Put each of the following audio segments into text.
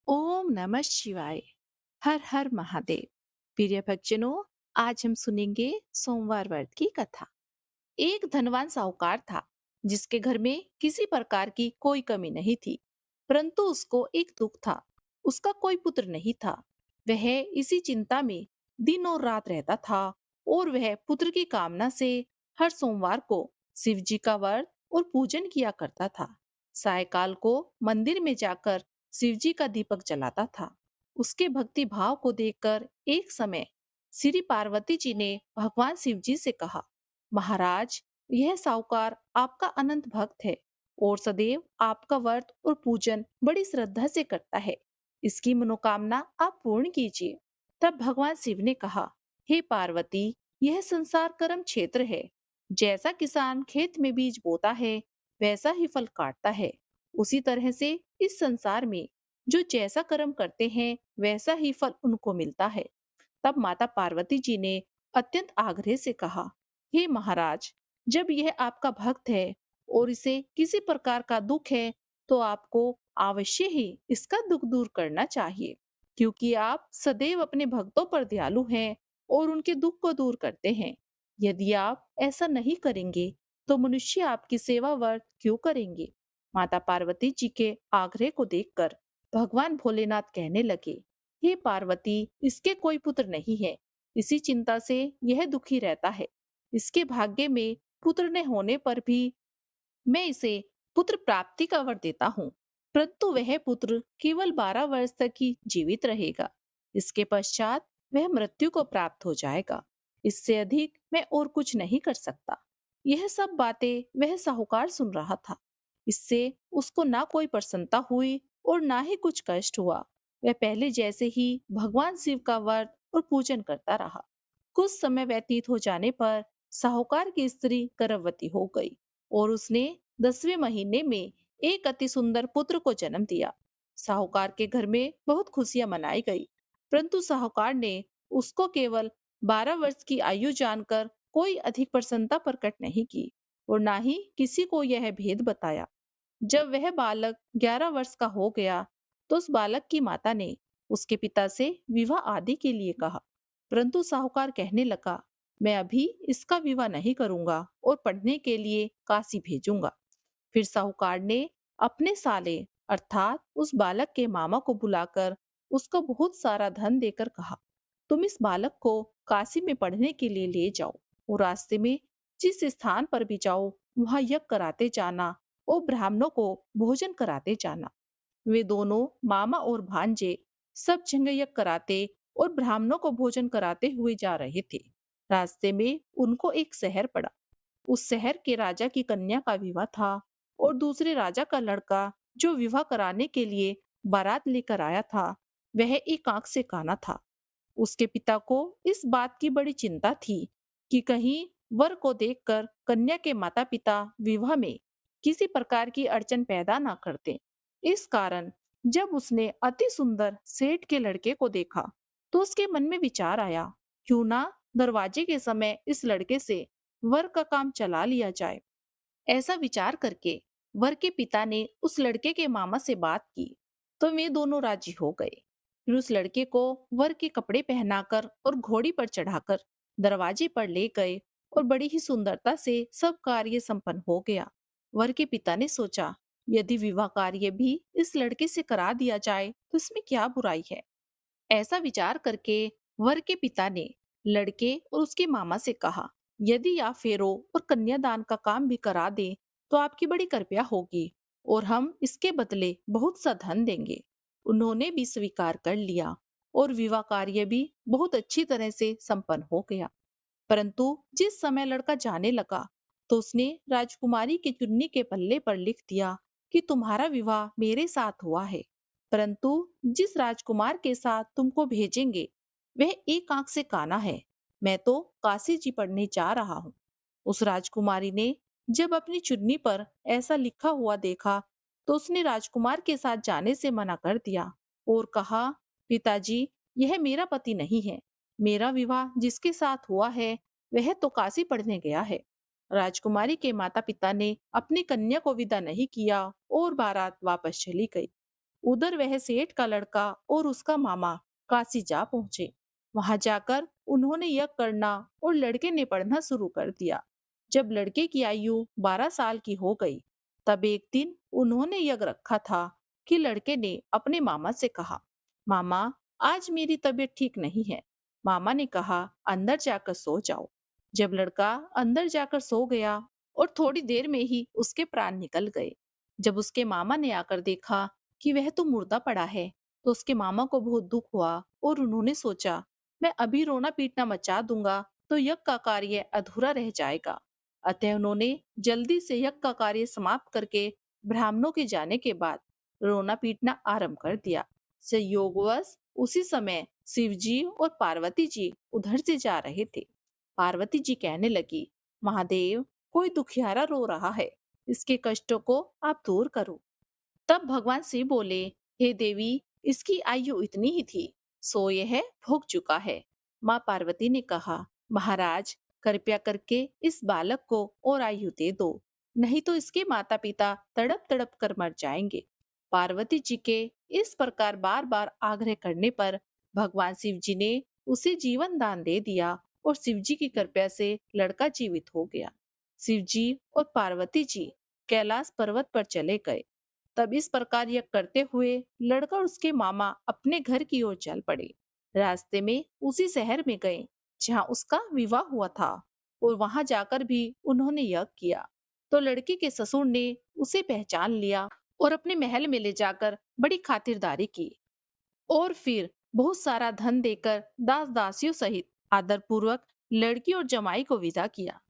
ओम नमः शिवाय। हर हर महादेव। प्रिय भक्तजनों, आज हम सुनेंगे सोमवार व्रत की कथा। एक धनवान साहूकार था जिसके घर में किसी प्रकार की कोई कमी नहीं थी, परंतु उसको एक दुख था। उसका कोई पुत्र नहीं था। वह इसी चिंता में दिन और रात रहता था और वह पुत्र की कामना से हर सोमवार को शिव जी का व्रत और पूजन किया करता था। सायकाल को मंदिर में जाकर शिव जी का दीपक जलाता था। उसके भक्ति भाव को देखकर एक समय श्री पार्वती जी ने भगवान शिव जी से कहा, महाराज, यह साहूकार आपका अनंत भक्त है और सदैव आपका व्रत और पूजन बड़ी श्रद्धा से करता है। इसकी मनोकामना आप पूर्ण कीजिए। तब भगवान शिव ने कहा, हे पार्वती, यह संसार कर्म क्षेत्र है। जैसा किसान खेत में बीज बोता है, वैसा ही फल काटता है। उसी तरह से इस संसार में जो जैसा कर्म करते हैं, वैसा ही फल उनको मिलता है। तब माता पार्वती जी ने अत्यंत आग्रह से कहा, हे महाराज, जब यह आपका भक्त है और इसे किसी प्रकार का दुख है, तो आपको अवश्य ही इसका दुख दूर करना चाहिए, क्योंकि आप सदैव अपने भक्तों पर दयालु हैं और उनके दुख को दूर करते हैं। यदि आप ऐसा नहीं करेंगे, तो मनुष्य आपकी सेवा व्यर्थ क्यों करेंगे? माता पार्वती जी के आग्रह को देखकर भगवान भोलेनाथ कहने लगे, हे पार्वती, इसके कोई पुत्र नहीं है। इसी चिंता से यह दुखी रहता है। इसके भाग्य में पुत्र न होने पर भी मैं इसे पुत्र प्राप्ति का वर देता हूँ, परंतु वह पुत्र केवल 12 वर्ष तक ही जीवित रहेगा। इसके पश्चात वह मृत्यु को प्राप्त हो जाएगा। इससे अधिक मैं और कुछ नहीं कर सकता। यह सब बातें वह साहूकार सुन रहा था। इससे उसको ना कोई प्रसन्नता हुई और ना ही कुछ कष्ट हुआ। वह पहले जैसे ही भगवान शिव का व्रत और पूजन करता रहा। कुछ समय व्यतीत हो जाने पर साहूकार की स्त्री गर्भवती हो गई और उसने 10वें महीने में एक अति सुंदर पुत्र को जन्म दिया। साहूकार के घर में बहुत खुशियां मनाई गई, परंतु साहूकार ने उसको केवल 12 वर्ष की आयु जानकर कोई अधिक प्रसन्नता प्रकट नहीं की और ना ही किसी को यह भेद बताया। जब वह बालक 11 वर्ष का हो गया, तो उस बालक की माता ने उसके पिता से विवाह आदि के लिए कहा, परंतु साहूकार कहने लगा, मैं अभी इसका विवाह नहीं करूंगा और पढ़ने के लिए काशी भेजूंगा। फिर साहूकार ने अपने साले अर्थात उस बालक के मामा को बुलाकर उसको बहुत सारा धन देकर कहा, तुम इस बालक को काशी में पढ़ने के लिए ले जाओ और रास्ते में जिस स्थान पर भी जाओ, वहां यज्ञ कराते जाना और ब्राह्मणों को भोजन कराते जाना। वे दोनों मामा और भांजे सब जगह यज्ञ कराते और ब्राह्मणों को भोजन कराते हुए जा रहे थे। रास्ते में उनको एक शहर पड़ा। उस शहर के राजा की कन्या का विवाह था और दूसरे राजा का लड़का जो विवाह कराने के लिए बारात लेकर आया था, वह एक आंख से काना था। उसके पिता को इस बात की बड़ी चिंता थी कि कहीं वर को देखकर कन्या के माता पिता विवाह में किसी प्रकार की अड़चन पैदा ना कर दें। इस कारण जब उसने अति सुंदर सेठ के लड़के को देखा, तो उसके मन में विचार आया, क्यों ना दरवाजे के समय इस लड़के से वर का काम चला लिया जाए। ऐसा विचार करके वर के पिता ने उस लड़के के मामा से बात की, तो वे दोनों राजी हो गए। फिर उस लड़के को वर के कपड़े पहनाकर और घोड़ी पर चढ़ाकर दरवाजे पर ले गए और बड़ी ही सुंदरता से सब कार्य संपन्न हो गया। वर के पिता ने सोचा, यदि विवाह कार्य भी इस लड़के से करा दिया जाए तो इसमें क्या बुराई है। ऐसा विचार करके वर के पिता ने लड़के और उसके मामा से कहा, यदि आप फेरो और कन्यादान का काम भी करा दें, तो आपकी बड़ी कृपया होगी और हम इसके बदले बहुत सा धन देंगे। उन्होंने भी स्वीकार कर लिया और विवाह कार्य भी बहुत अच्छी तरह से संपन्न हो गया। परंतु जिस समय लड़का जाने लगा, तो उसने राजकुमारी की चुन्नी के पल्ले पर लिख दिया कि तुम्हारा विवाह मेरे साथ हुआ है, परंतु जिस राजकुमार के साथ तुमको भेजेंगे, वह एक आंख से काना है। मैं तो काशी जी पढ़ने जा रहा हूँ। उस राजकुमारी ने जब अपनी चुन्नी पर ऐसा लिखा हुआ देखा, तो उसने राजकुमार के साथ जाने से मना कर दिया और कहा, पिताजी, यह मेरा पति नहीं है। मेरा विवाह जिसके साथ हुआ है, वह तो काशी पढ़ने गया है। राजकुमारी के माता पिता ने अपनी कन्या को विदा नहीं किया और बारात वापस चली गई। उधर वह सेठ का लड़का और उसका मामा काशी जा पहुंचे। वहां जाकर उन्होंने यज्ञ करना और लड़के ने पढ़ना शुरू कर दिया। जब लड़के की आयु 12 साल की हो गई, तब एक दिन उन्होंने यज्ञ रखा था कि लड़के ने अपने मामा से कहा, मामा, आज मेरी तबीयत ठीक नहीं है। मामा ने कहा, अंदर जाकर सो जाओ। जब लड़का अंदर जाकर सो गया और थोड़ी देर में ही उसके प्राण निकल गए। जब उसके मामा ने आकर देखा कि वह तो मुर्दा पड़ा है, तो उसके मामा को बहुत दुख हुआ और उन्होंने सोचा, मैं अभी रोना पीटना मचा दूंगा तो यज्ञ का कार्य अधूरा रह जाएगा। अतः उन्होंने जल्दी से यज्ञ का कार्य समाप्त करके ब्राह्मणों के जाने के बाद रोना पीटना आरंभ कर दिया। संयोगवश उसी समय शिव जी और पार्वती जी उधर से जा रहे थे। पार्वती जी कहने लगी, महादेव, कोई दुखियारा रो रहा है, इसके कष्टों को आप दूर करो। तब भगवान शिव बोले, हे देवी, इसकी आयु इतनी ही थी, सो यह भोग चुका है। माँ पार्वती ने कहा, महाराज, कृपया करके इस बालक को और आयु दे दो, नहीं तो इसके माता पिता तड़प तड़प कर मर जाएंगे। पार्वती जी के इस प्रकार बार बार आग्रह करने पर भगवान शिव जी ने उसे जीवन दान दे दिया और शिव जी की कृपा से लड़का जीवित हो गया। शिव जी और पार्वती जी कैलाश पर्वत पर चले गए। तब इस प्रकार यह करते हुए लड़का और उसके मामा अपने घर की ओर चल पड़े। रास्ते में उसी शहर में गए जहाँ उसका विवाह हुआ था और वहां जाकर भी उन्होंने यज्ञ किया। तो लड़के के ससुर ने उसे पहचान लिया और अपने महल में ले जाकर बड़ी खातिरदारी की और फिर बहुत सारा धन देकर दास दासियों सहित आदर पूर्वक लड़की और जमाई को विदा किया।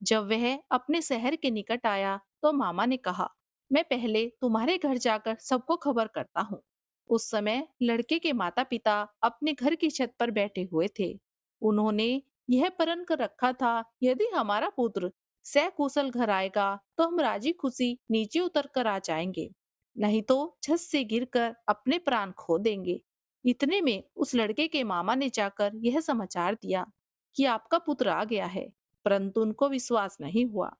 जब वह अपने शहर के निकट आया तो मामा ने कहा, मैं पहले तुम्हारे घर जाकर सबको खबर करता हूँ। उस समय लड़के के माता पिता अपने घर की छत पर बैठे हुए थे। उन्होंने यह प्रण कर रखा था, यदि हमारा पुत्र सकुशल घर आएगा तो हम राजी खुशी नीचे उतर कर आ जाएंगे, नहीं तो छत से गिरकर अपने प्राण खो देंगे। इतने में उस लड़के के मामा ने जाकर यह समाचार दिया कि आपका पुत्र आ गया है, परंतु उनको विश्वास नहीं हुआ।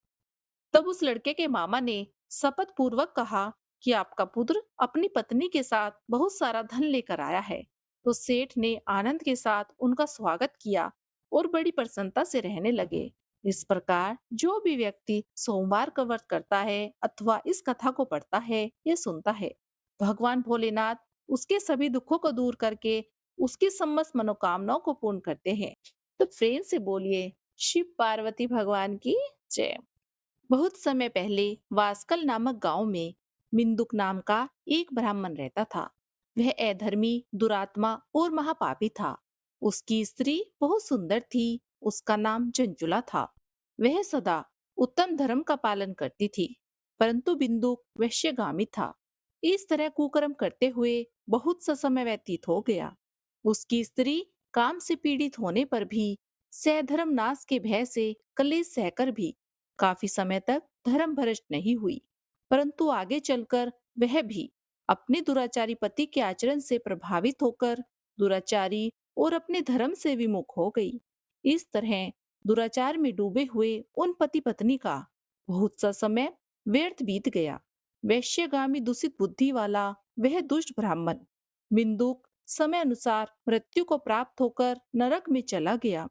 तब उस लड़के के मामा ने शपथ पूर्वक कहा कि आपका पुत्र अपनी पत्नी के साथ बहुत सारा धन लेकर आया है। तो सेठ ने आनंद के साथ उनका स्वागत किया और बड़ी प्रसन्नता से रहने लगे। इस प्रकार जो भी व्यक्ति सोमवार का व्रत करता है अथवा इस कथा को पढ़ता है या सुनता है, भगवान भोलेनाथ उसके सभी दुखों को दूर करके उसकी समस्त मनोकामनाओं को पूर्ण करते हैं। तो प्रेम से बोलिए, शिव पार्वती भगवान की जय। बहुत समय पहले वास्कल नामक गांव में मिंदुक नाम का एक ब्राह्मण रहता था। वह अधर्मी, दुरात्मा और महापापी था। उसकी स्त्री बहुत सुंदर थी। उसका नाम चंचुला था। वह सदा उत्तम धर्म का पालन करती थी, परंतु बिंदुक वैश्यगामी था। इस तरह कुकर्म करते हुए बहुत सा समय व्यतीत हो गया। उसकी स्त्री काम से पीड़ित होने पर भी, सधर्म नाश के भय से कलेश सहकर भी काफी समय तक धर्म भ्रष्ट नहीं हुई, परंतु आगे चलकर वह भी अपने दुराचारी पति के आचरण से प्रभावित होकर दुराचारी और अपने धर्म से विमुख हो गई। इस तरह दुराचार में डूबे हुए उन पति पत्नी का बहुत सा समय व्यर्थ बीत गया। वैश्यगामी दूषित बुद्धि वाला वह दुष्ट ब्राह्मण बिंदुक समय अनुसार मृत्यु को प्राप्त होकर नरक में चला गया।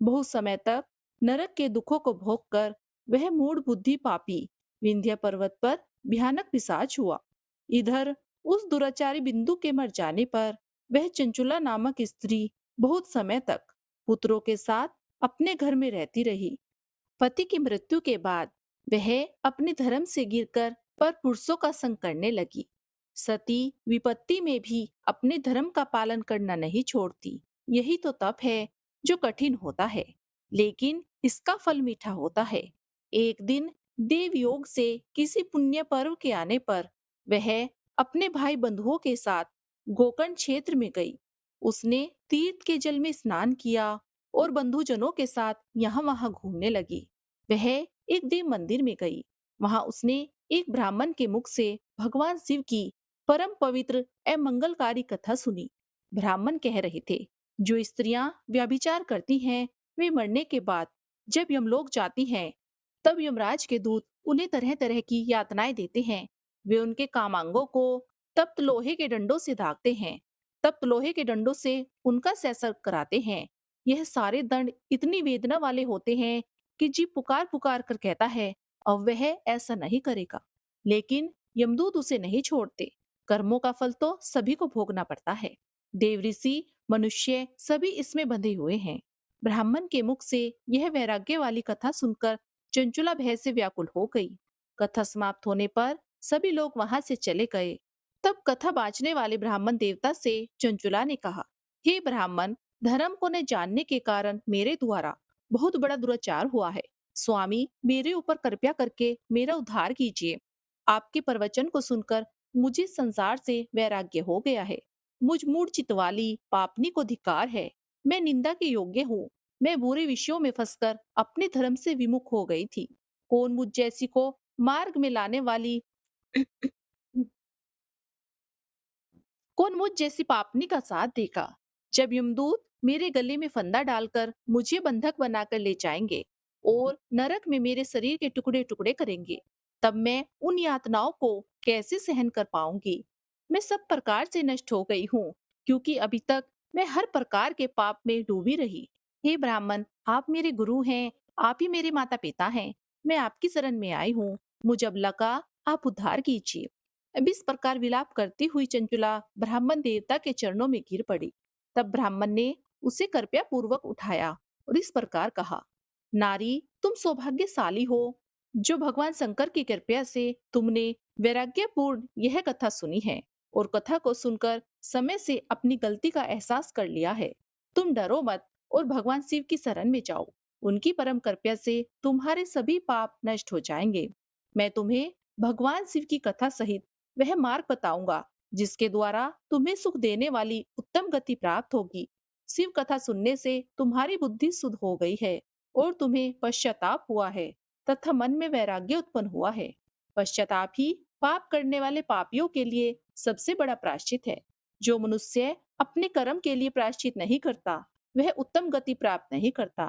बहुत समय तक नरक के दुखों को भोगकर वह मूढ़ बुद्धि पापी विंध्य पर्वत पर भयानक पिशाच हुआ। इधर उस दुराचारी बिंदु के मर जाने पर वह चंचुला नामक स्त्री बहुत समय तक पुत्रों के साथ अपने घर में रहती रही। पति की मृत्यु के बाद वह अपने धर्म से गिरकर पर पुरुषों का संग करने लगी। सती विपत्ति में भी अपने धर्म का पालन करना नहीं छोड़ती। यही तो तप है जो कठिन होता है, लेकिन इसका फल मीठा होता है। एक दिन देव योग से किसी पुण्य पर्व के आने पर वह अपने भाई बंधुओं के साथ गोकर्ण क्षेत्र में गई। उसने तीर्थ के जल में स्नान किया और बंधुजनों के साथ यहाँ वहां घूमने लगी। वह एक देव मंदिर में गई। वहां उसने एक ब्राह्मण के मुख से भगवान शिव की परम पवित्र एवं मंगलकारी कथा सुनी। ब्राह्मण कह रहे थे, जो स्त्रियां व्यभिचार करती हैं, वे मरने के बाद जब यमलोक जाती हैं, तब यमराज के दूत उन्हें तरह तरह की यातनाएं देते हैं। वे उनके कामांगों को तप्त लोहे के डंडों से दागते हैं, तप्त लोहे के डंडों से उनका सैसर कराते हैं। यह सारे दंड इतनी वेदना वाले होते हैं कि जीव पुकार पुकार कर कहता है, अब वह ऐसा नहीं करेगा। लेकिन यमदूत उसे नहीं छोड़ते। कर्मों का फल तो सभी को भोगना पड़ता है। देव ऋषि, मनुष्य सभी इसमें बंधे हुए हैं। ब्राह्मण के मुख से यह वैराग्य वाली कथा सुनकर चंचुला भय से व्याकुल हो गई। कथा समाप्त होने पर सभी लोग वहां से चले गए। तब कथा बांचने वाले ब्राह्मण देवता से चंचुला ने कहा, हे ब्राह्मण, धर्म को न जानने के कारण मेरे द्वारा बहुत बड़ा दुराचार हुआ है। स्वामी, मेरे ऊपर कृपया करके मेरा उद्धार कीजिए। आपके प्रवचन को सुनकर मुझे संसार से वैराग्य हो गया है। मुझ मूढ़ चितवाली पापनी को धिक्कार है। मैं निंदा के योग्य हूँ। मैं बुरे विषयों में फंसकर अपने धर्म से विमुख हो गई थी। कौन मुझ जैसी को मार्ग में लाने वाली कौन मुझ जैसी पापनी का साथ देगा? जब यमदूत मेरे गले में फंदा डालकर मुझे बंधक बनाकर ले जाएंगे और नरक में मेरे शरीर के टुकड़े टुकड़े करेंगे, तब मैं उन यातनाओं को कैसे सहन कर पाऊंगी? मैं सब प्रकार से नष्ट हो गई हूँ, क्योंकि अभी तक मैं हर प्रकार के पाप में डूबी रही। हे ब्राह्मण, आप मेरे गुरु हैं, आप ही मेरे माता पिता हैं। मैं आपकी शरण में आई हूँ। मुझे अब लगा, आप उद्धार कीजिए। अब इस प्रकार विलाप करती हुई चंचुला ब्राह्मण देवता के चरणों में गिर पड़ी। तब ब्राह्मण ने उसे कृपया पूर्वक उठाया और इस प्रकार कहा, नारी, तुम सौभाग्यशाली हो जो भगवान शंकर की कृपया से तुमने वैराग्यपूर्ण यह कथा सुनी है और कथा को सुनकर समय से अपनी गलती का एहसास कर लिया है। तुम डरो मत और भगवान शिव की शरण में जाओ। उनकी परम कृपया से तुम्हारे सभी पाप नष्ट हो जाएंगे। मैं तुम्हें भगवान शिव की कथा सहित वह मार्ग बताऊंगा जिसके द्वारा तुम्हें सुख देने वाली उत्तम गति प्राप्त होगी। शिव कथा सुनने से तुम्हारी बुद्धि शुद्ध हो गई है और तुम्हें पश्चाताप हुआ है तथा मन में वैराग्य उत्पन्न हुआ है। पश्चाताप ही पाप करने वाले पापियों के लिए सबसे बड़ा प्रायश्चित है। जो मनुष्य अपने कर्म के लिए प्रायश्चित नहीं करता, वह उत्तम गति प्राप्त नहीं करता,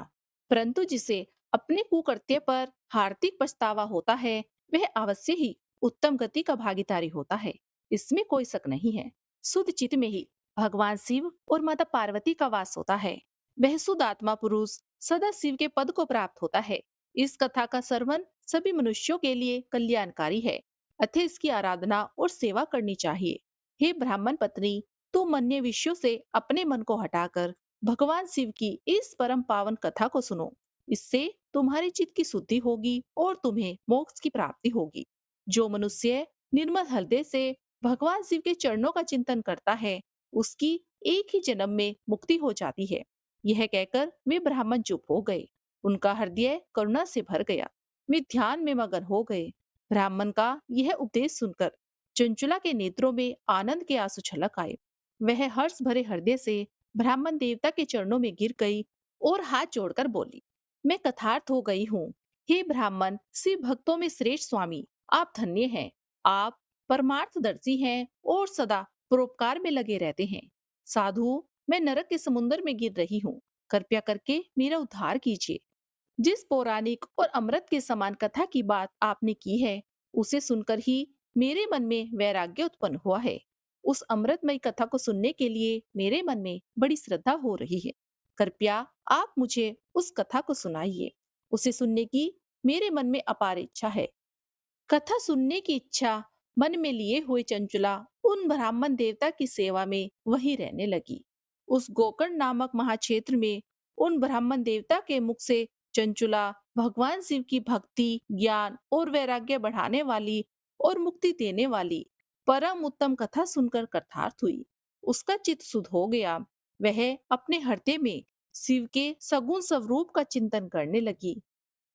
परंतु जिसे अपने कुकृत्य पर हार्दिक पछतावा होता है, वह अवश्य ही उत्तम गति का भागीदारी होता है। इसमें कोई शक नहीं है। शुद्ध चित्त में ही भगवान शिव और माता पार्वती का वास होता है। वह शुद्ध आत्मा पुरुष सदा शिव के पद को प्राप्त होता है। इस कथा का श्रवण सभी मनुष्यों के लिए कल्याणकारी है, अतः इसकी आराधना और सेवा करनी चाहिए। हे ब्राह्मण पत्नी, तुम अन्य विषयों से अपने मन को हटाकर भगवान शिव की इस परम पावन कथा को सुनो। इससे तुम्हारी चित्त की शुद्धि होगी और तुम्हें मोक्ष की प्राप्ति होगी। जो मनुष्य निर्मल हृदय से भगवान शिव के चरणों का चिंतन करता है, उसकी एक ही जन्म में मुक्ति हो जाती है। यह कहकर वे ब्राह्मण चुप हो गए। उनका हृदय करुणा से भर गया। वे ध्यान में मगन हो गए। ब्राह्मण का यह उपदेश सुनकर चंचुला के नेत्रों में आनंद के आंसू छलक आए। वह हर्ष भरे हृदय से ब्राह्मण देवता के चरणों में गिर गई और हाथ जोड़कर बोली, मैं कथार्थ हो गई हूँ। हे ब्राह्मण, शिव भक्तों में श्रेष्ठ स्वामी, आप धन्य हैं। आप परमार्थदर्शी हैं और सदा परोपकार में लगे रहते हैं। साधु, मैं नरक के समुद्र में गिर रही हूँ। कृपया करके मेरा उद्धार कीजिए। जिस पौराणिक और अमृत के समान कथा की बात आपने की है, उसे सुनकर ही मेरे मन में वैराग्य उत्पन्न हुआ है। उस अमृतमय कथा को सुनने के लिए मेरे मन में बड़ी श्रद्धा हो रही है। कृपया आप मुझे उस कथा को सुनाइए। उसे सुनने की मेरे मन में अपार इच्छा है। कथा सुनने की इच्छा मन में लिए हुए चंचुला उन ब्राह्मण देवता की सेवा में वहीं रहने लगी। उस गोकर्ण नामक महाक्षेत्र में उन ब्राह्मण देवता के मुख से चंचुला भगवान शिव की भक्ति, ज्ञान और वैराग्य बढ़ाने वाली और मुक्ति देने वाली परम उत्तम कथा सुनकर कृतार्थ हुई। उसका चित्त शुद्ध हो गया। वह अपने हृदय में शिव के सगुण स्वरूप का चिंतन करने लगी।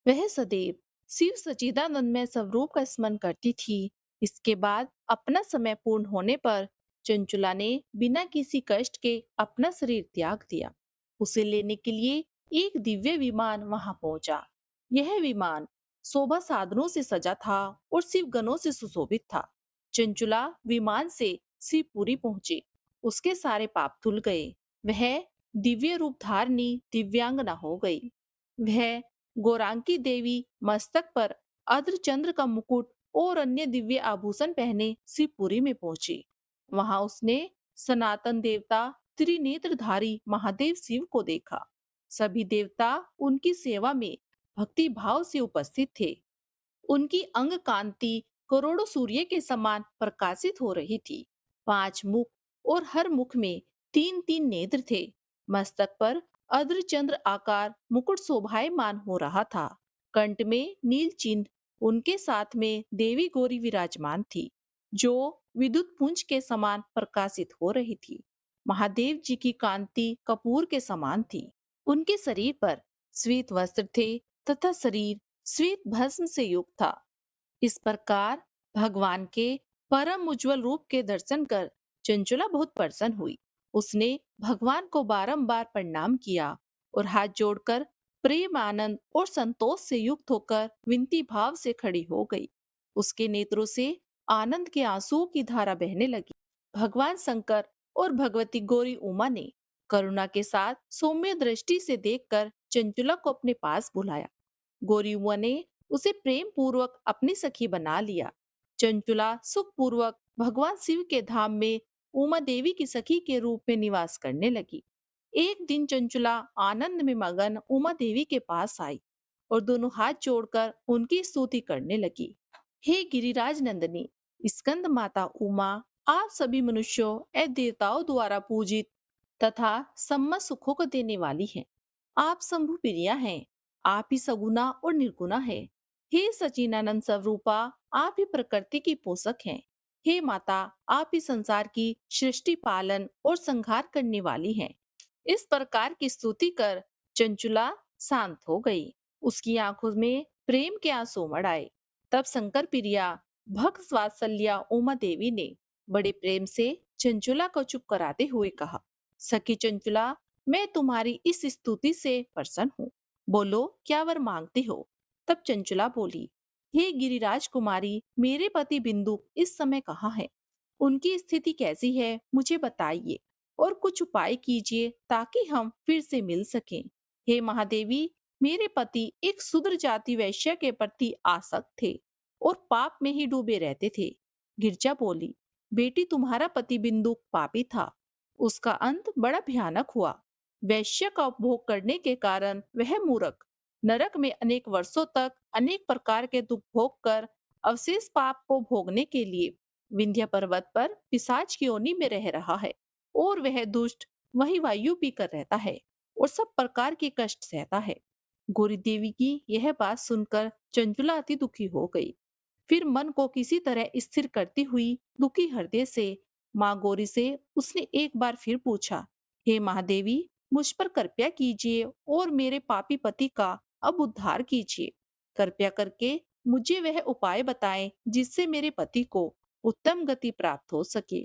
वह सदैव शिव सच्चिदानंदमय स्वरूप का स्मरण करती थी। इसके बाद अपना समय पूर्ण होने पर चंचुला ने बिना किसी कष्ट के अपना शरीर त्याग दिया। उसे लेने के लिए एक दिव्य विमान वहां पहुंचा। यह विमान शोभा साधनों से सजा था और शिव गणों से सुशोभित था। चंचुला विमान से शिवपुरी पहुंची। उसके सारे पाप धुल गए। वह दिव्य रूप धारनी दिव्यांगना हो गई। वह गौरांगी देवी मस्तक पर अर्धचंद्र का मुकुट और अन्य दिव्य आभूषण पहने शिवपुरी में पहुंची। वहां उसने सनातन देवता त्रिनेत्रधारी महादेव शिव को देखा। सभी देवता उनकी सेवा में भक्ति भाव से उपस्थित थे। उनकी अंग कांति करोड़ों सूर्य के समान प्रकाशित हो रही थी। 5 मुख और हर मुख में 3-3 नेत्र थे। मस्तक पर अर्धचंद्र आकार मुकुट शोभायमान हो रहा था। कंठ में नील चिन्ह, उनके साथ में देवी गौरी विराजमान थी, जो विद्युत पुंज के समान प्रकाशित हो रही थी। महादेव जी की कांति कपूर के समान थी। उनके शरीर पर श्वेत वस्त्र थे तथा शरीर श्वेत भस्म से युक्त था। इस प्रकार भगवान के परम उज्जवल रूप के दर्शन कर चंचुला बहुत प्रसन्न हुई। उसने भगवान को बारंबार प्रणाम किया और हाथ जोड़कर प्रेम, आनंद और संतोष से युक्त होकर विनती भाव से खड़ी हो गई। उसके नेत्रों से आनंद के आंसुओं की धारा बहने लगी। भगवान शंकर और भगवती गौरी उमा ने करुणा के साथ सौम्य दृष्टि से देखकर चंचुला को अपने पास बुलाया। गौरी उमा ने उसे प्रेम पूर्वक अपनी सखी बना लिया। चंचुला सुख पूर्वक भगवान शिव के धाम में उमा देवी की सखी के रूप में निवास करने लगी। एक दिन चंचुला आनंद में मगन उमा देवी के पास आई और दोनों हाथ जोड़कर उनकी स्तुति करने लगी। हे गिरिराज नंदिनी, स्कंद माता उमा, आप सभी मनुष्यों एवं देवताओं द्वारा पूजित तथा सम्मत सुखों को देने वाली हैं। आप शंभु प्रिया हैं। आप ही सगुना और निर्गुणा है। हे सचिनानंद स्वरूपा, आप ही प्रकृति की पोषक हैं। हे माता, आप ही संसार की सृष्टि, पालन और संहार करने वाली हैं। इस प्रकार की स्तुति कर चंचुला शांत हो गई। उसकी आंखों में प्रेम के आंसू उमड़ आए। तब शंकर प्रिया भक्त वात्सल्या उमा देवी ने बड़े प्रेम से चंचुला को चुप कराते हुए कहा, सखी चंचुला, मैं तुम्हारी इस स्तुति से प्रसन्न हूँ। बोलो, क्या वर मांगती हो? तब चंचुला बोली, हे गिरिराज कुमारी, मेरे पति बिंदु इस समय कहाँ है? उनकी स्थिति कैसी है, मुझे बताइए और कुछ उपाय कीजिए ताकि हम फिर से मिल सकें। हे महादेवी, मेरे पति एक शूद्र जाति वैश्य के प्रति आसक्त थे और पाप में ही डूबे रहते थे। गिरजा बोली, बेटी, तुम्हारा पति बिंदु पापी था। उसका अंत बड़ा भयानक हुआ। वैश्य का उपभोग करने के कारण वह मूर्ख नरक में अनेक वर्षों तक अनेक प्रकार के दुख भोग कर अवशेष पाप को भोगने के लिए विंध्य पर्वत पर पिशाच की योनि में रह रहा है और वह दुष्ट वही वायु पीकर रहता है और सब प्रकार के कष्ट सहता है। गौरी देवी की यह बात सुनकर चंचुला अति दुखी हो गई। फिर मन को किसी तरह स्थिर करती हुई दुखी हृदय से माँ गौरी से उसने एक बार फिर पूछा, हे महादेवी, मुझ पर कृपया कीजिए और मेरे पापी पति का अब उद्धार कीजिए। कृपया करके मुझे वह उपाय बताएं जिससे मेरे पति को उत्तम गति प्राप्त हो सके।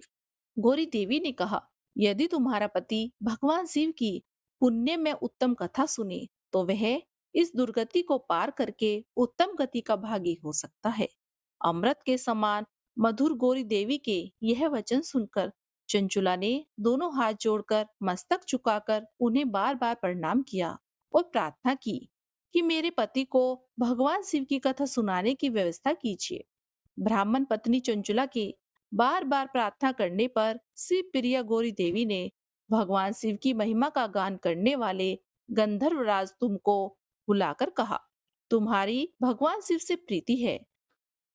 गौरी देवी ने कहा, यदि तुम्हारा पति भगवान शिव की पुण्य में उत्तम कथा सुने तो वह इस दुर्गति को पार करके उत्तम गति का भागी हो सकता है। अमृत के समान मधुर गौरी देवी के यह वचन सुनकर चंचुला ने दोनों हाथ जोड़कर मस्तक झुकाकर उन्हें बार बार प्रणाम किया और प्रार्थना की कि मेरे पति को भगवान शिव की कथा सुनाने की व्यवस्था कीजिए। ब्राह्मण पत्नी चंचुला के बार बार प्रार्थना करने पर शिव प्रिया गौरी देवी ने भगवान शिव की महिमा का गान करने वाले गंधर्वराज तुमको बुलाकर कहा, तुम्हारी भगवान शिव से प्रीति है।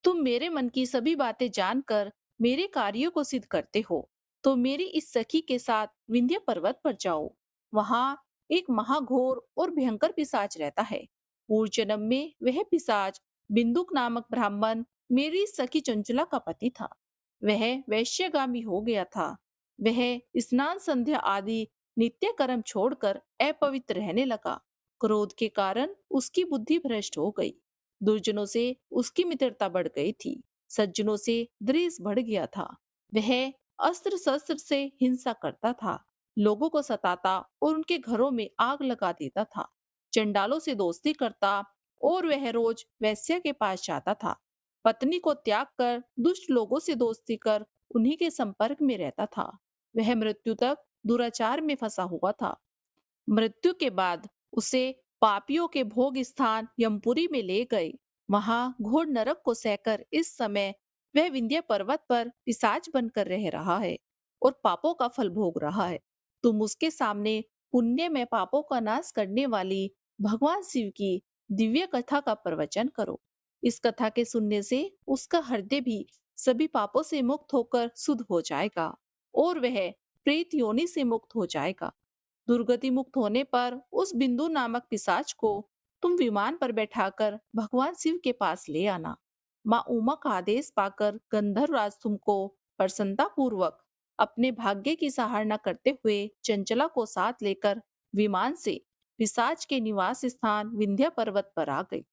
तुम मेरे मन की सभी बातें जानकर मेरे कार्यों को सिद्ध करते हो, तो मेरी इस सखी के साथ विंध्य पर्वत पर जाओ। वहां एक महाघोर और भयंकर पिशाच रहता है। पूर्व जन्म में वह पिशाच बिंदुक नामक ब्राह्मण मेरी सखी चंचुला का पति था। वह वैश्यगामी हो गया था। वह स्नान, संध्या आदि नित्य कर्म छोड़कर अपवित्र रहने लगा। क्रोध के कारण उसकी बुद्धि भ्रष्ट हो गई। दुर्जनों से उसकी मित्रता बढ़ गई थी। सज्जनों से द्वेष बढ़ गया था। वह अस्त्र शस्त्र से हिंसा करता था, लोगों को सताता और उनके घरों में आग लगा देता था। चंडालों से दोस्ती करता और वह रोज वैश्य के पास जाता था। पत्नी को त्याग कर दुष्ट लोगों से दोस्ती कर उन्हीं के संपर्क में रहता था। वह मृत्यु तक दुराचार में फंसा हुआ था। मृत्यु के बाद उसे पापियों के भोग स्थान यमपुरी में ले गए। वहां घोर नरक को सहकर इस समय वह विंध्य पर्वत पर पिशाच बनकर रह रहा है और पापों का फल भोग रहा है। तुम उसके सामने पुण्य में पापों का नाश करने वाली भगवान शिव की दिव्य कथा का प्रवचन करो। इस कथा के सुनने से उसका हृदय भी सभी पापों से मुक्त होकर शुद्ध हो जाएगा और वह प्रेत योनि से मुक्त हो जाएगा। दुर्गति मुक्त होने पर उस बिंदु नामक पिशाच को तुम विमान पर बैठाकर भगवान शिव के पास ले आना। माँ उमा का आदेश पाकर गंधर्वराज तुमको प्रसन्नता पूर्वक अपने भाग्य की सराहना करते हुए चंचला को साथ लेकर विमान से पिशाच के निवास स्थान विंध्य पर्वत पर आ गए।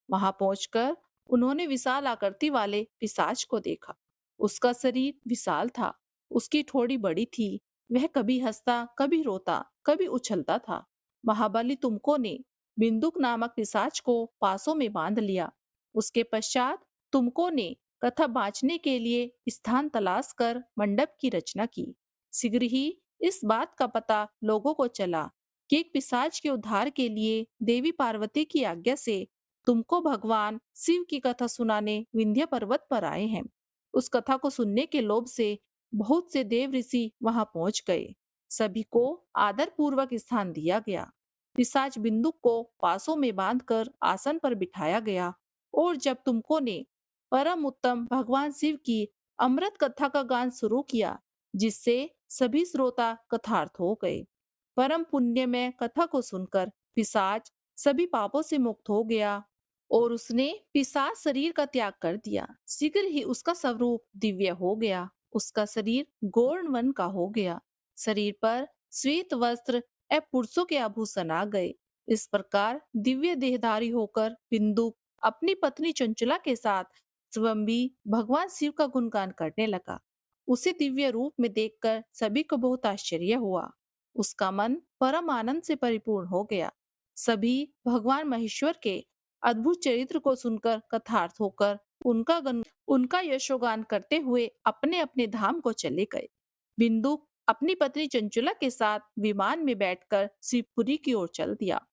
वहां पहुंचकर उन्होंने विशाल आकृति वाले पिशाच को देखा। उसका शरीर विशाल था, उसकी ठोड़ी बड़ी थी। वह कभी हंसता, कभी रोता, कभी उछलता था। महाबली तुमको ने बिंदुक नामक पिशाच को पासों में बांध लिया। उसके पश्चात तुमको ने कथा बाँचने के लिए स्थान तलाश कर मंडप की रचना की। शीघ्र ही इस बात का पता लोगों को चला कि एक पिशाच के उद्धार के लिए देवी पार्वती की आज्ञा से तुमको भगवान शिव की कथा सुनाने विंध्य पर्वत पर आए हैं। उस कथा को सुनने के लोभ से बहुत से देव ऋषि वहां पहुंच गए। सभी को आदर पूर्वक स्थान दिया गया। पिशाच बिंदु को पासों में बांधकर आसन पर बिठाया गया और जब तुमको ने परम उत्तम भगवान शिव की अमृत कथा का गान शुरू किया, जिससे सभी श्रोता कथार्थ हो गए। परम पुण्य में कथा को सुनकर पिशाच सभी पापों से मुक्त हो गया और उसने पिशाच शरीर का त्याग कर दिया। शीघ्र ही उसका स्वरूप दिव्य हो गया। उसका शरीर गौर्ण वन का हो गया। शरीर पर श्वेत वस्त्र एवं पुरुषों के आभूषण आ गए। इस प्रकार दिव्य देहधारी होकर बिंदु अपनी पत्नी चंचला के साथ स्वयं भी भगवान शिव का गुणगान करने लगा। उसे दिव्य रूप में देखकर सभी को बहुत आश्चर्य हुआ। उसका मन परम आनंद से परिपूर्ण हो गया। सभी भगवान महेश्वर के अद्भुत चरित्र को सुनकर कथार्थ होकर उनका यशोगान करते हुए अपने अपने धाम को चले गए। बिंदु अपनी पत्नी चंचला के साथ विमान में बैठकर शिवपुरी की ओर चल दिया।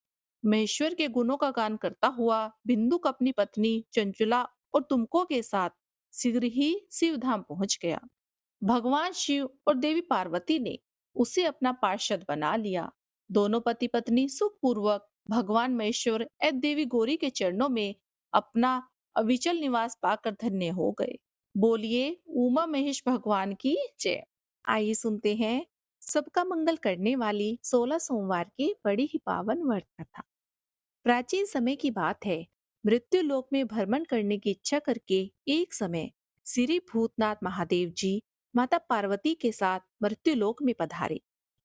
महेश्वर के गुणों का गान करता हुआ बिंदुक अपनी पत्नी चंचला और तुमको के साथ शीघ्र ही शिव धाम पहुंच गया। भगवान शिव और देवी पार्वती ने उसे अपना पार्षद बना लिया। दोनों पति पत्नी सुखपूर्वक भगवान महेश्वर और देवी गौरी के चरणों में अपना अविचल निवास पाकर धन्य हो गए। बोलिए उमा महेश भगवान की जय। आइए सुनते हैं सबका मंगल करने वाली 16 सोमवार की बड़ी ही पावन व्रत कथा। प्राचीन समय की बात है। मृत्यु लोक में भ्रमण करने की इच्छा करके एक समय श्री भूतनाथ महादेव जी माता पार्वती के साथ मृत्यु लोक में पधारे।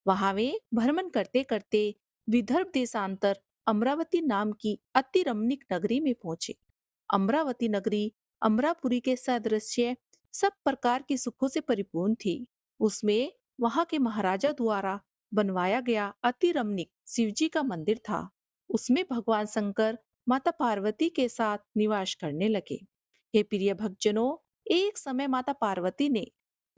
वहां वे भ्रमण करते करते विदर्भ देशांतर अमरावती नाम की अति रमणीक नगरी में पहुंचे। अमरावती नगरी अमरापुरी के सादृश्य सब प्रकार की सुखों से परिपूर्ण थी। उसमें वहां के महाराजा द्वारा बनवाया गया अति रमणीक शिवजी का मंदिर था। उसमें भगवान शंकर माता पार्वती के साथ निवास करने लगे। हे प्रिय भक्तजनों, एक समय माता पार्वती ने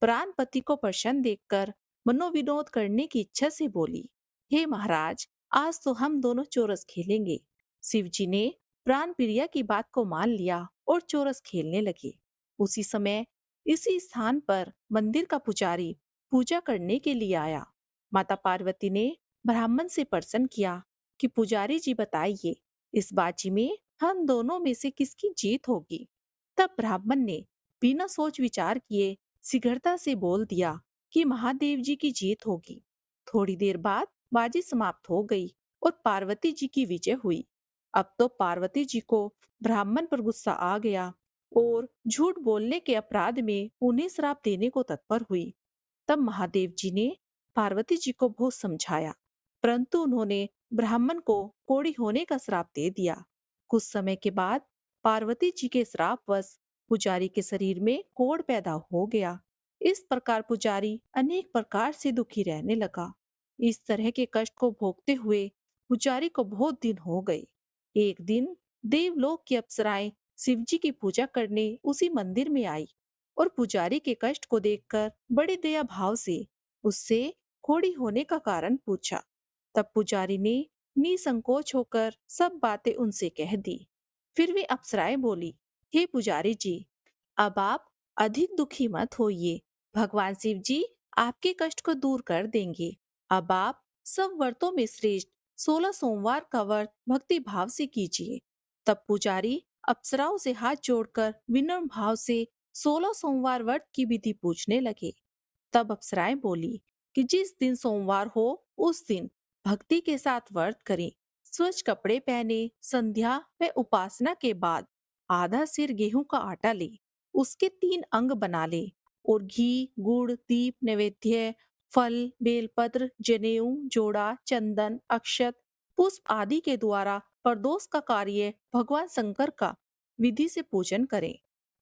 प्राणपति को प्रसन्न देखकर मनोविनोद करने की इच्छा से बोली, हे महाराज, आज तो हम दोनों चोरस खेलेंगे। शिव जी ने प्राण प्रिया की बात को मान लिया और चोरस खेलने लगे। उसी समय इसी स्थान पर मंदिर का पुजारी पूजा करने के लिए आया। माता पार्वती ने ब्राह्मण से प्रश्न किया कि पुजारी जी बताइए, इस बाजी में हम दोनों में से किसकी जीत होगी। तब ब्राह्मण ने बिना सोच विचार किए शीघ्रता से बोल दिया कि महादेव जी की जीत होगी। थोड़ी देर बाद बाजी समाप्त हो गई और पार्वती जी की विजय हुई। अब तो पार्वती जी को ब्राह्मण पर गुस्सा आ गया और झूठ बोलने के अपराध में उन्हें श्राप देने को तत्पर हुई। तब महादेव जी ने पार्वती जी को बहुत समझाया, परंतु उन्होंने ब्राह्मण को कोढ़ी होने का श्राप दे दिया। कुछ समय के बाद पार्वती जी के श्रापवश पुजारी के शरीर में कोढ़ पैदा हो गया। इस प्रकार पुजारी अनेक प्रकार से दुखी रहने लगा। इस तरह के कष्ट को भोगते हुए पुजारी को बहुत दिन हो गए। एक दिन देवलोक की अप्सराएं शिवजी की पूजा करने उसी मंदिर में आई और पुजारी के कष्ट को देखकर बड़ी दया भाव से उससे कोढ़ी होने का कारण पूछा। तब पुजारी ने निसंकोच होकर सब बातें उनसे कह दी। फिर वे अप्सराएं बोली, हे पुजारी जी, अब आप अधिक दुखी मत होइए, भगवान शिव जी आपके कष्ट को दूर कर देंगे। अब आप सब व्रतों में श्रेष्ठ 16 सोमवार का व्रत भक्ति भाव से कीजिए। तब पुजारी अप्सराओं से हाथ जोड़कर विनम्र भाव से 16 सोमवार व्रत की विधि पूछने लगे। तब अप्सराएं बोली कि जिस दिन सोमवार हो उस दिन भक्ति के साथ व्रत करें। स्वच्छ कपड़े पहने संध्या व उपासना के बाद आधा सिर गेहूं का आटा ले, उसके 3 अंग बना ले और घी, गुड़, दीप, नैवेद्य, फल, बेलपत्र, जनेऊ, जोड़ा, चंदन, अक्षत, पुष्प आदि के द्वारा प्रदोष का कार्य भगवान शंकर का विधि से पूजन करें।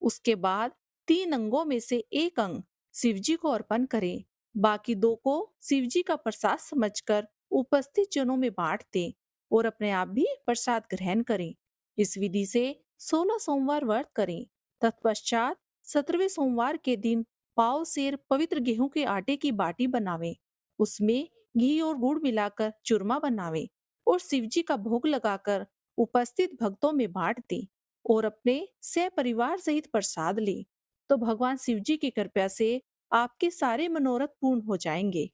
उसके बाद 3 अंगों में से एक अंग शिवजी को अर्पण करें, बाकी 2 को शिवजी का प्रसाद समझकर उपस्थित जनों में बांट दें और अपने आप भी प्रसाद ग्रहण करें। इस विधि से 16 सोमवार व्रत करें। तत्पश्चात 17वें सोमवार के दिन पाव सेर पवित्र गेहूं के आटे की बाटी बनावें, उसमें घी और गुड़ मिलाकर चूरमा बनावें और शिवजी का भोग लगाकर उपस्थित भक्तों में बांट दें और अपने सह परिवार सहित प्रसाद लें। तो भगवान शिव जी की कृपा से आपके सारे मनोरथ पूर्ण हो जाएंगे।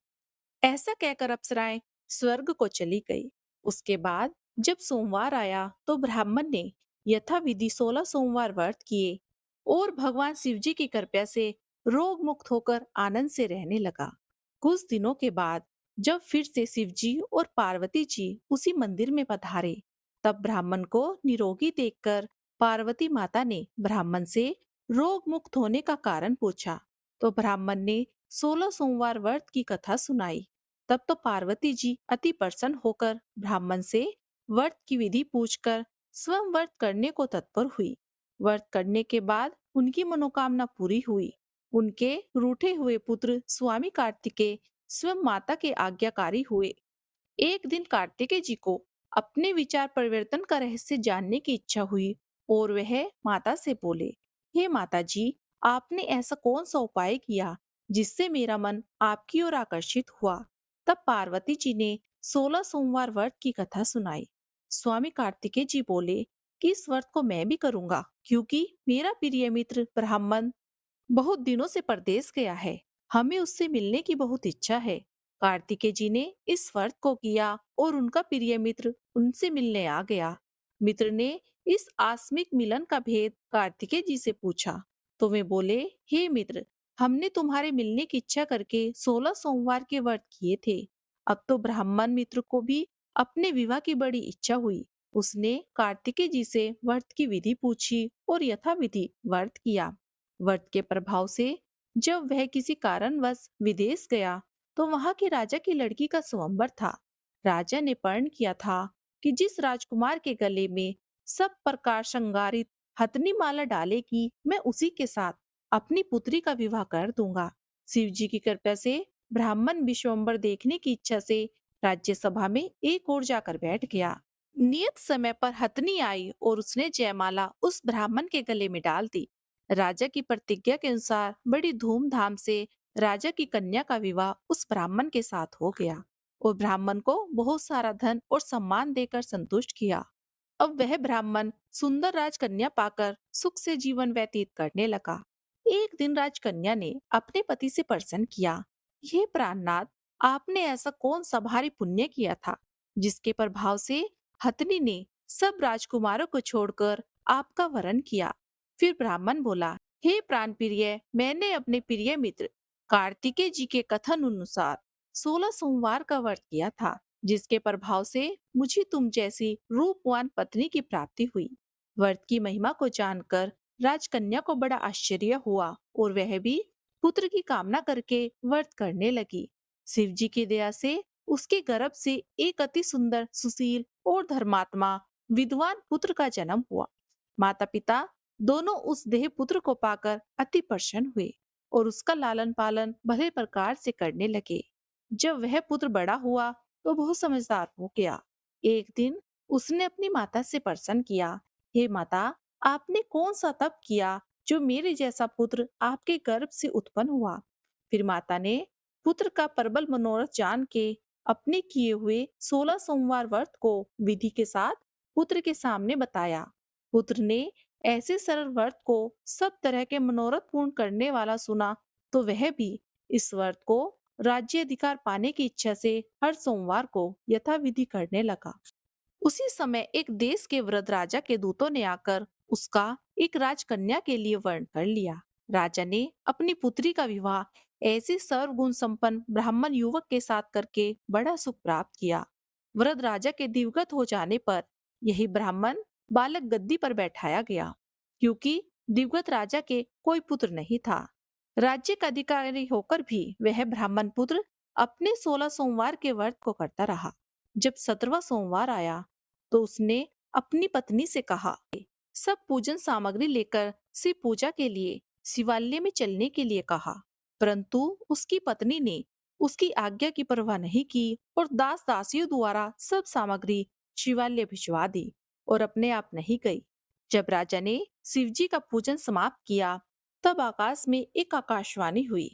ऐसा कहकर अप्सराएं स्वर्ग को चली गई। उसके बाद जब सोमवार आया तो ब्राह्मण ने यथाविधि 16 सोमवार व्रत किए और भगवान शिव जी की कृपा से रोग मुक्त होकर आनंद से रहने लगा। कुछ दिनों के बाद जब फिर से शिव जी और पार्वती जी उसी मंदिर में पधारे, तब ब्राह्मण को निरोगी देखकर पार्वती माता ने ब्राह्मण से रोग मुक्त होने का कारण पूछा। तो ब्राह्मण ने 16 सोमवार व्रत की कथा सुनाई। तब तो पार्वती जी अति प्रसन्न होकर ब्राह्मण से व्रत की विधि पूछकर स्वयं व्रत करने को तत्पर हुई। व्रत करने के बाद उनकी मनोकामना पूरी हुई। उनके रूठे हुए पुत्र स्वामी कार्तिकेय स्वयं माता के आज्ञाकारी हुए। एक दिन कार्तिकेय जी को अपने विचार परिवर्तन का रहस्य जानने की इच्छा हुई और वह माता से बोले, हे माता जी, आपने ऐसा कौन सा उपाय किया जिससे मेरा मन आपकी ओर आकर्षित हुआ। तब पार्वती जी ने 16 सोमवार व्रत की कथा सुनाई। स्वामी कार्तिकेय जी बोले कि इस व्रत को मैं भी करूंगा, क्योंकि मेरा प्रिय मित्र ब्राह्मण बहुत दिनों से परदेश गया है। हमें उससे मिलने की बहुत इच्छा है। कार्तिकेय जी ने इस व्रत को किया और उनका प्रिय मित्र उनसे मिलने आ गया। मित्र ने इस आकस्मिक मिलन का भेद कार्तिकेय जी से पूछा, तो वे बोले, हे मित्र, हमने तुम्हारे मिलने की इच्छा करके 16 सोमवार के व्रत किए थे। अब तो ब्राह्मण मित्र को भी अपने विवाह की बड़ी इच्छा हुई। उसने कार्तिकेय जी से व्रत की विधि पूछी और यथाविधि व्रत किया। व्रत के प्रभाव से जब वह किसी कारणवश विदेश गया, तो वहां के राजा की लड़की का स्वयंवर था। राजा ने प्रण किया था कि जिस राजकुमार के गले में सब प्रकार श्रृंगारित हथनी माला डालेगी, मैं उसी के साथ अपनी पुत्री का विवाह कर दूंगा। शिव जी की कृपा से ब्राह्मण विश्वम्बर देखने की इच्छा से राज्यसभा में एक ओर जाकर बैठ गया। नियत समय पर हथनी आई और उसने जयमाला उस ब्राह्मण के गले में डाल दी। राजा की प्रतिज्ञा के अनुसार बड़ी धूमधाम से राजा की कन्या का विवाह उस ब्राह्मण के साथ हो गया और ब्राह्मण को बहुत सारा धन और सम्मान देकर संतुष्ट किया। अब वह ब्राह्मण सुंदर राजकन्या पाकर सुख से जीवन व्यतीत करने लगा। एक दिन राजकन्या ने अपने पति से प्रश्न किया, हे प्राणनाथ, आपने ऐसा कौन सा भारी पुण्य किया था जिसके प्रभाव से हथनी ने सब राजकुमारों को छोड़कर आपका वरण किया। फिर ब्राह्मण बोला, हे प्राण प्रिय, मैंने अपने प्रिय मित्र कार्तिकेय जी के कथन अनुसार 16 सोमवार का व्रत किया था, जिसके प्रभाव से मुझे तुम जैसी रूपवान पत्नी की प्राप्ति हुई। व्रत की महिमा को जानकर राजकन्या को बड़ा आश्चर्य हुआ और वह भी पुत्र की कामना करके व्रत करने लगी। शिव जी की दया से उसके गर्भ से एक अति सुंदर, सुशील और धर्मात्मा विद्वान पुत्र का जन्म हुआ। माता पिता दोनों उस देह पुत्र को पाकर अति प्रसन्न हुए और उसका लालन पालन भले प्रकार से करने लगे। जब वह पुत्र बड़ा हुआ तो बहुत समझदार हो गया। एक दिन उसने अपनी माता से प्रश्न किया, हे माता, आपने कौन सा तप किया जो मेरे जैसा पुत्र आपके गर्भ से उत्पन्न हुआ। फिर माता ने पुत्र का प्रबल मनोरथ जान के अपने किए हुए 16 सोमवार व्रत को विधि के साथ पुत्र के सामने बताया। पुत्र ने ऐसे सरल व्रत को सब तरह के मनोरथ पूर्ण करने वाला सुना तो वह भी इस व्रत को राज्य अधिकार पाने की इच्छा से हर सोमवार को यथाविधि करने लगा। उसी समय एक देश के वृद्ध राजा के दूतों ने आकर उसका एक राजकन्या के लिए वर्ण कर लिया। राजा ने अपनी पुत्री का विवाह ऐसे सर्वगुण संपन्न ब्राह्मण युवक के साथ करके बड़ा सुख प्राप्त किया। वृद्ध राजा के दिवगत हो जाने पर यही ब्राह्मण बालक गद्दी पर बैठाया गया, क्योंकि दिवगत राजा के कोई पुत्र नहीं था। राज्य का अधिकारी होकर भी वह ब्राह्मण पुत्र अपने 16 सोमवार के व्रत को करता रहा। जब 17वां सोमवार आया तो उसने अपनी पत्नी से कहा, सब पूजन सामग्री लेकर शिव पूजा के लिए शिवालय में चलने के लिए कहा। परंतु उसकी पत्नी ने उसकी आज्ञा की परवाह नहीं की और दास दासियों द्वारा सब सामग्री शिवालय भिजवा दी और अपने आप नहीं गई। जब राजा ने शिव जी का पूजन समाप्त किया तब आकाश में एक आकाशवाणी हुई,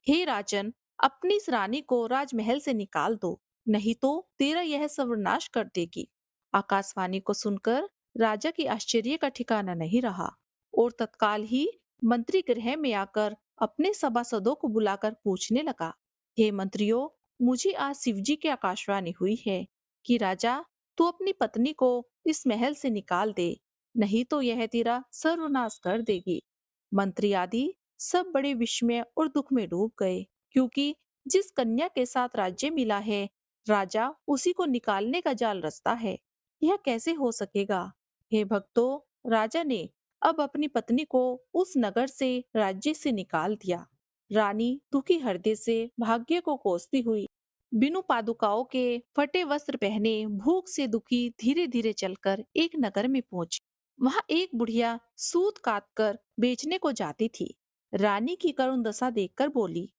हे राजन, अपनी इस रानी को राजमहल से निकाल दो, नहीं तो तेरा यह सर्वनाश कर देगी। आकाशवाणी को सुनकर राजा की आश्चर्य का ठिकाना नहीं रहा और तत्काल ही मंत्री गृह में आकर अपने सभासदों को बुलाकर पूछने लगा, हे मंत्रियों, मुझे आज शिवजी की आकाशवाणी हुई है कि राजा, तू अपनी पत्नी को इस महल से निकाल दे, नहीं तो यह तेरा सर्वनाश कर देगी। मंत्री आदि सब बड़े विस्मय और दुख में डूब गए, क्योंकि जिस कन्या के साथ राज्य मिला है, राजा उसी को निकालने का जाल रचता है। यह कैसे हो सकेगा? हे भक्तों, राजा ने अब अपनी पत्नी को उस नगर से, राज्य से निकाल दिया। रानी दुखी हृदय से भाग्य को कोसती हुई बिनु पादुकाओं के फटे वस्त्र पहने भूख से दुखी धीरे धीरे चलकर एक नगर में पहुंची। वहां एक बुढ़िया सूत काट कर बेचने को जाती थी। रानी की करुण दशा देखकर बोली,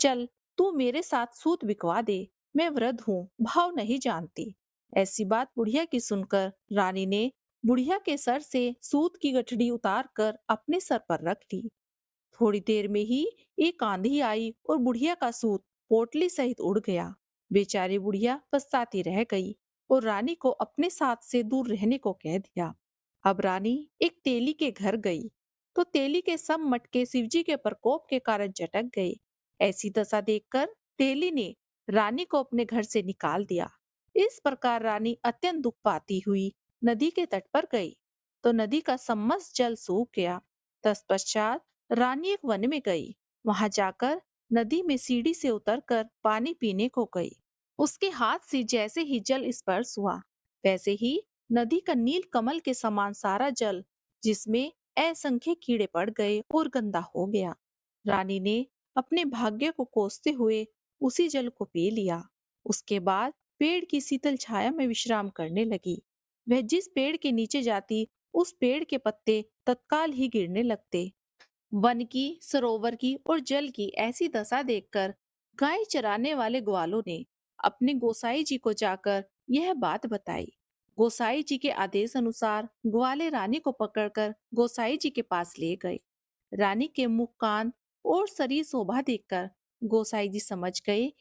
चल तू मेरे साथ सूत बिकवा दे, मैं वृद्ध हूँ, भाव नहीं जानती। ऐसी बात बुढ़िया की सुनकर रानी ने बुढ़िया के सर से सूत की गठड़ी उतार कर अपने सर पर रख ली। थोड़ी देर में ही एक आंधी आई और बुढ़िया का सूत पोटली सहित उड़ गया। बेचारी बुढ़िया पछताती रह गई और रानी को अपने साथ से दूर रहने को कह दिया। अब रानी एक तेली के घर गई तो तेली के सब मटके शिवजी के प्रकोप के कारण झटक गए। ऐसी दशा देखकर तेली ने रानी को अपने घर से निकाल दिया। इस प्रकार रानी अत्यंत दुख पाती हुई नदी के तट पर गई तो नदी का समस्त जल सूख गया। तत्पश्चात रानी एक वन में गई। वहां जाकर नदी में सीढ़ी से उतरकर पानी पीने को गई। उसके हाथ से जैसे ही जल स्पर्श हुआ, वैसे ही नदी का नील कमल के समान सारा जल, जिसमें असंख्य कीड़े पड़ गए और गंदा हो गया। रानी ने अपने भाग्य को कोसते हुए उसी जल को पी लिया। उसके बाद पेड़ की शीतल छाया में विश्राम करने लगी। वह जिस पेड़ के नीचे जाती, उस पेड़ के पत्ते तत्काल ही गिरने लगते। वन की, सरोवर की और जल की ऐसी दशा देखकर गाय चराने वाले ग्वालों ने अपने गोसाई जी को जाकर यह बात बताई। गोसाई जी के आदेश अनुसार ग्वाले रानी को पकड़कर गोसाई जी के पास ले गए। रानी के मुख, कान और शरीर शोभा देखकर गोसाई जी समझ गए,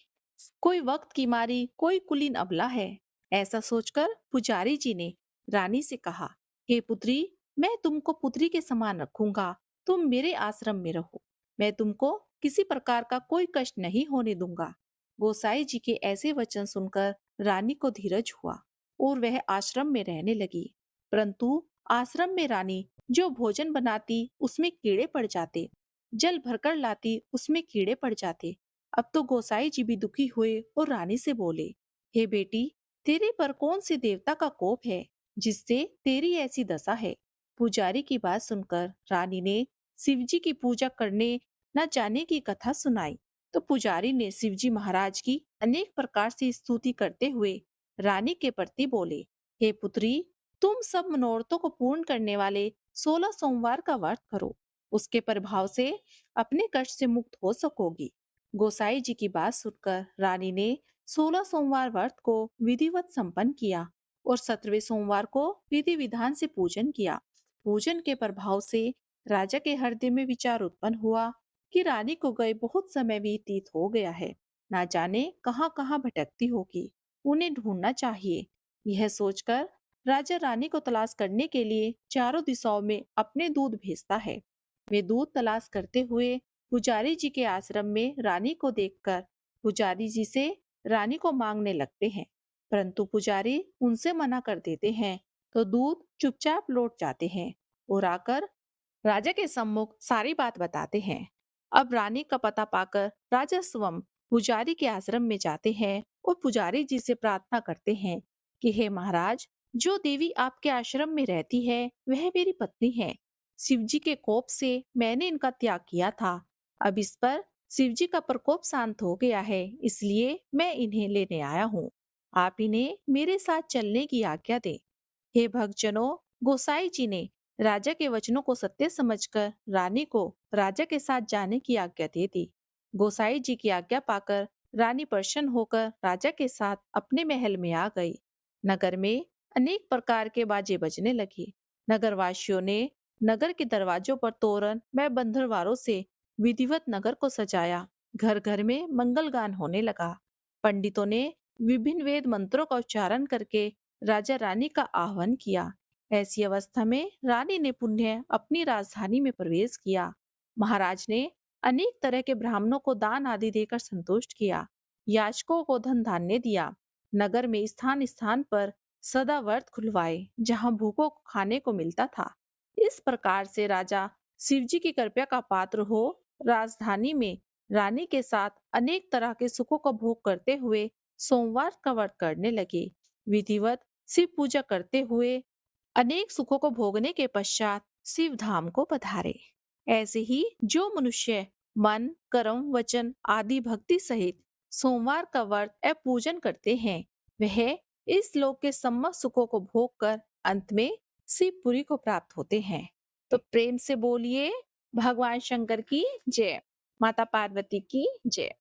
कोई वक्त की मारी, कोई कुलीन अबला है। ऐसा सोचकर पुजारी जी ने रानी से कहा, हे पुत्री, मैं तुमको पुत्री के समान रखूंगा, तुम मेरे आश्रम में रहो, मैं तुमको किसी प्रकार का कोई कष्ट नहीं होने दूंगा। गोसाई जी के ऐसे वचन सुनकर रानी को धीरज हुआ और वह आश्रम में रहने लगी। परंतु आश्रम में रानी जो भोजन बनाती उसमें कीड़े पड़ जाते, जल भरकर लाती उसमें कीड़े पड़ जाते। अब तो गोसाई जी भी दुखी हुए और रानी से बोले, हे बेटी, तेरे पर कौन से देवता का कोप है जिससे तेरी ऐसी दशा है? पुजारी की बात सुनकर रानी ने शिवजी की पूजा करने न जाने की कथा सुनाई। तो पुजारी ने शिवजी महाराज की अनेक प्रकार से स्तुति करते हुए रानी के प्रति बोले, हे पुत्री, तुम सब मनोरथों को पूर्ण करने वाले 16 सोमवार का व्रत करो, उसके प्रभाव से अपने कष्ट से मुक्त हो सकोगी। गोसाई जी की बात सुनकर रानी ने 16 सोमवार व्रत को विधिवत संपन्न किया और 17वें सोमवार को विधि विधान से पूजन किया। पूजन के प्रभाव से राजा के हृदय में विचार उत्पन्न हुआ कि रानी को गए बहुत समय व्यतीत हो गया है, ना जाने कहाँ कहाँ भटकती होगी, उन्हें ढूंढना चाहिए। यह सोचकर राजा रानी को तलाश करने के लिए चारों दिशाओं में अपने दूत भेजता है। वे दूत तलाश करते हुए पुजारी जी के आश्रम में रानी को देखकर पुजारी जी से रानी को मांगने लगते हैं, परंतु पुजारी उनसे मना कर देते हैं। तो दूत चुपचाप लौट जाते हैं और आकर राजा के सम्मुख सारी बात बताते हैं। अब रानी का पता पाकर राजा स्वयं पुजारी के आश्रम में जाते हैं और पुजारी जी से प्रार्थना करते हैं कि हे महाराज, जो देवी आपके आश्रम में रहती है वह मेरी पत्नी है। शिव जी के कोप से मैंने इनका त्याग किया था। अब इस पर शिव जी का प्रकोप शांत हो गया है, इसलिए मैं इन्हें लेने आया हूँ। आप इन्हें मेरे साथ चलने की आज्ञा दें। हे भक्तजनों, गोसाई जी ने राजा के वचनों को सत्य समझकर रानी को राजा के साथ जाने की आज्ञा दे दी। गोसाई जी की आज्ञा पाकर रानी प्रसन्न होकर राजा के साथ अपने महल में आ गई। नगर में अनेक प्रकार के बाजे बजने लगे। नगरवासियों ने नगर के दरवाजों पर तोरण व बंधनवारों से विधिवत नगर को सजाया। घर घर में मंगल गान होने लगा। पंडितों ने विभिन्न वेद मंत्रों का उच्चारण करके राजा रानी का आह्वान किया। ऐसी अवस्था में रानी ने पुनः अपनी राजधानी में प्रवेश किया। महाराज ने अनेक तरह के ब्राह्मणों को दान आदि देकर संतुष्ट किया। याचकों को धन धान्य दिया। नगर में स्थान स्थान पर सदा व्रत खुलवाए, जहां भूखों को खाने को मिलता था। इस प्रकार से राजा शिवजी की कृपा का पात्र हो राजधानी में रानी के साथ अनेक तरह के सुखों का भोग करते हुए सोमवार का व्रत करने लगे। विधिवत शिव पूजा करते हुए अनेक सुखों को भोगने के पश्चात शिव धाम को पधारे। ऐसे ही जो मनुष्य मन, कर्म, वचन आदि भक्ति सहित सोमवार का व्रत एवं पूजन करते हैं, वह इस लोक के समस्त सुखों को भोग कर अंत में शिवपुरी को प्राप्त होते हैं। तो प्रेम से बोलिए भगवान शंकर की जय, माता पार्वती की जय।